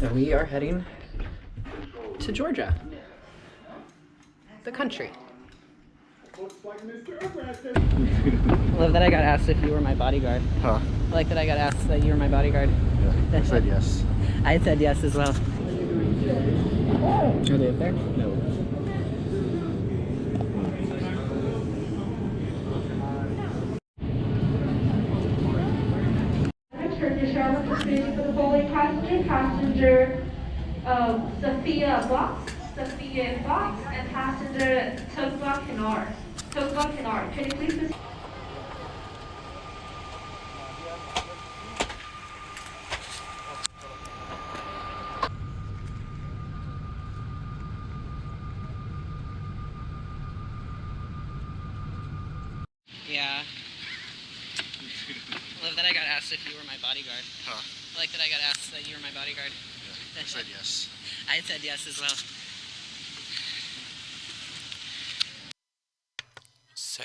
And we are heading to Georgia, the country. I love that I got asked if you were my bodyguard. Huh? I like that I got asked that you were my bodyguard. Yeah, I said yes. I said yes as well. Are they up there? No. Turkish Airlines is for the following passenger Sophia Box, and passenger Tugba Kenar. Can you please? Yeah. I love that I got asked if you were my bodyguard. Huh? I like that I got asked that you were my bodyguard. Yeah, I said yes. I said yes as well. So,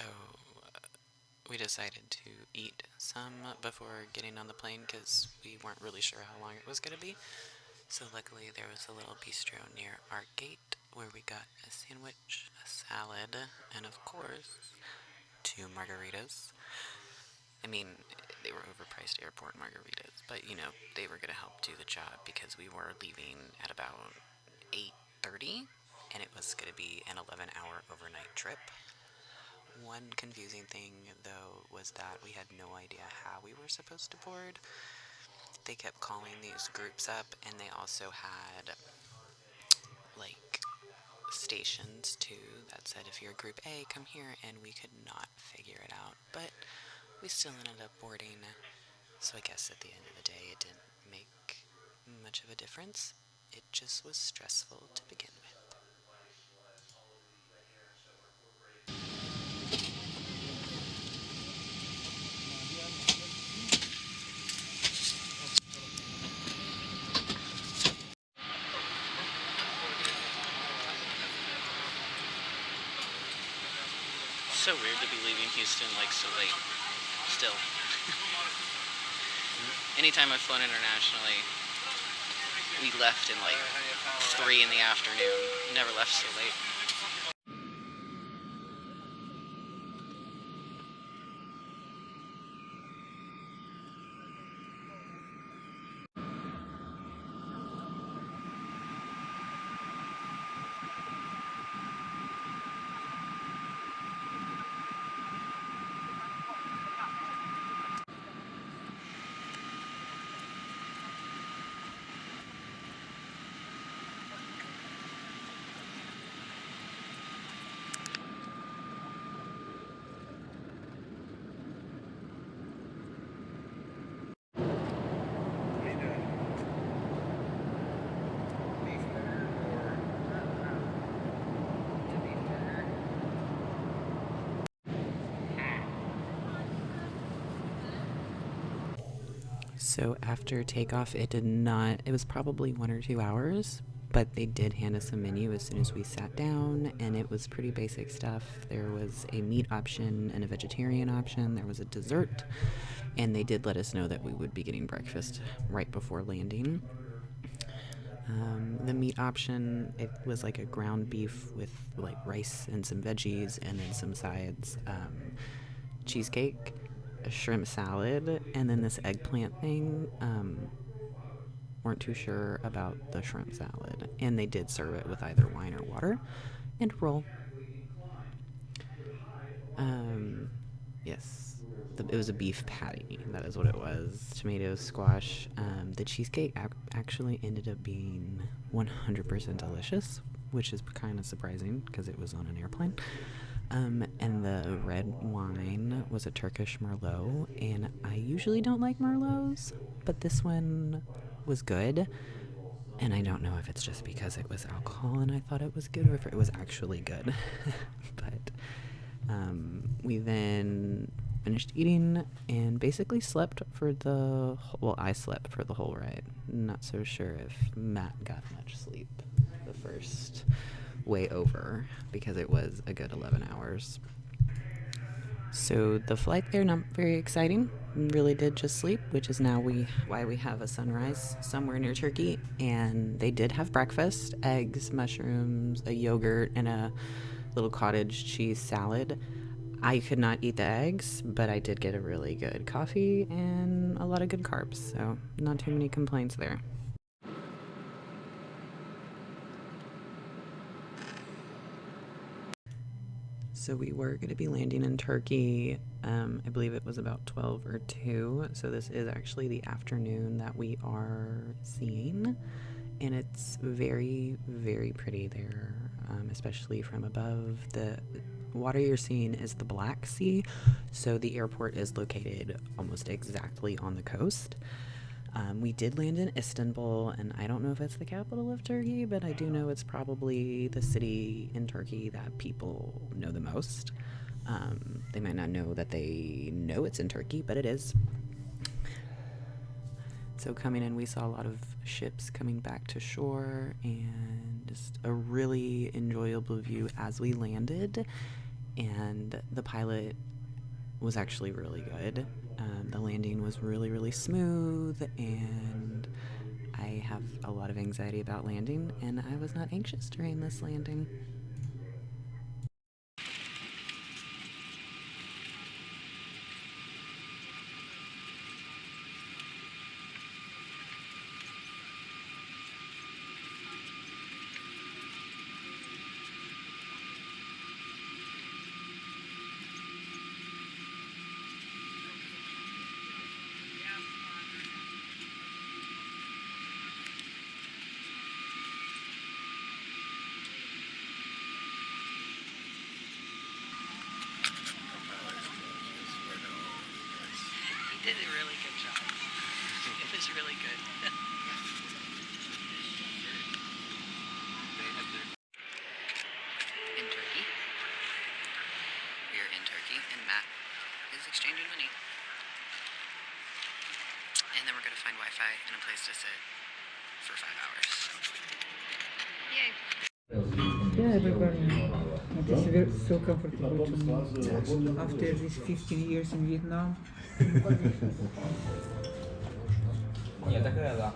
we decided to eat some before getting on the plane because we weren't really sure how long it was going to be. So luckily there was a little bistro near our gate where we got a sandwich, a salad, and of course, 2 margaritas. I mean, they were overpriced airport margaritas, but you know, they were going to help do the job because we were leaving at about 8:30 and it was going to be an 11-hour overnight trip. One confusing thing, though, was that we had no idea how we were supposed to board. They kept calling these groups up, and they also had, like, stations, too, that said, if you're Group A, come here, and we could not figure it out. But we still ended up boarding, so I guess at the end of the day, it didn't make much of a difference. It just was stressful to begin with. So weird to be leaving Houston like so late. Still. Anytime I've flown internationally, we left in like 3 in the afternoon. Never left so late. So after takeoff, it was probably 1 or 2 hours, but they did hand us a menu as soon as we sat down, and it was pretty basic stuff. There was a meat option and a vegetarian option, there was a dessert, and they did let us know that we would be getting breakfast right before landing. The meat option, it was like a ground beef with like rice and some veggies and then some sides, cheesecake, a shrimp salad, and then this eggplant thing. Weren't too sure about the shrimp salad, and they did serve it with either wine or water and roll. Yes, it was a beef patty. That is what it was. Tomatoes, squash. The cheesecake actually ended up being 100% delicious, which is kind of surprising because it was on an airplane. And the red wine was a Turkish Merlot, and I usually don't like Merlots, but this one was good. And I don't know if it's just because it was alcohol and I thought it was good or if it was actually good. But we then finished eating and basically slept for I slept for the whole ride. Not so sure if Matt got much sleep the first way over because it was a good 11 hours. So the flight there, not very exciting. Really did just sleep, which is now why we have a sunrise somewhere near Turkey. And they did have breakfast: eggs, mushrooms, a yogurt, and a little cottage cheese salad. I could not eat the eggs, but I did get a really good coffee and a lot of good carbs, so not too many complaints there. So we were going to be landing in Turkey. I believe it was about 12 or 2. So this is actually the afternoon that we are seeing. And it's very, very pretty there, especially from above. The water you're seeing is the Black Sea. So the airport is located almost exactly on the coast. We did land in Istanbul, and I don't know if it's the capital of Turkey, but I do know it's probably the city in Turkey that people know the most. They might not know that they know it's in Turkey, but it is. So coming in, we saw a lot of ships coming back to shore, and just a really enjoyable view as we landed. And the pilot was actually really good. The landing was really, really smooth, and I have a lot of anxiety about landing, and I was not anxious during this landing. Did a really good job. It was really good. In Turkey. We are in Turkey, and Matt is exchanging money. And then we're going to find Wi-Fi and a place to sit for 5 hours. Yay! Yeah, everybody. It is so comfortable to me after these 15 years in Vietnam. Nhiều ta cứ là